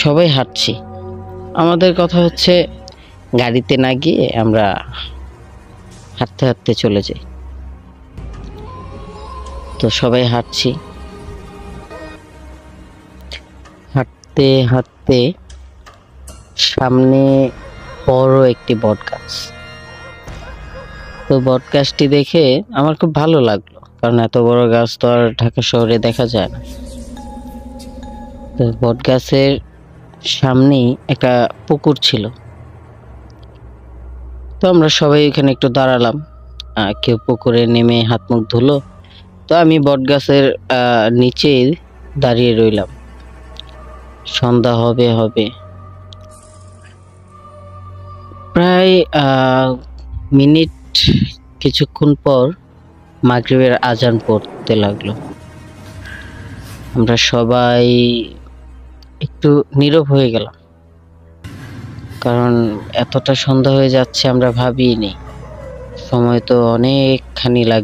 সবাই হাঁটছি। আমাদের কথা হচ্ছে গাড়িতে না গিয়ে আমরা হাঁটতে হাঁটতে চলে যাই। তো সবাই হাঁটছি, হাঁটতে হাঁটতে সামনে বড় একটি বট গাছ। তো বট গাছটি দেখে আমার খুব ভালো লাগলো, কারণ এত বড় গাছ তো আর ঢাকা শহরে দেখা যায় না। তো বট গাছের সামনেই একটা পুকুর ছিল। তো আমরা সবাই এখানে একটু দাঁড়ালাম, কেউ পুকুরে নেমে হাত মুখ ধুলো। তো আমি বট গাছের নিচে দাঁড়িয়ে রইলাম। সন্ধ্যা হবে হবে প্রায় মিনিট কিছুক্ষণ পর মাগরিবের আজান পড়তে লাগলো। আমরা সবাই একটু নীরব হয়ে গেলাম, কারণ এতটা সন্ধ্যা হয়ে যাচ্ছে আমরা ভাবিনি। সময় তো অনেকখানি লাগবে।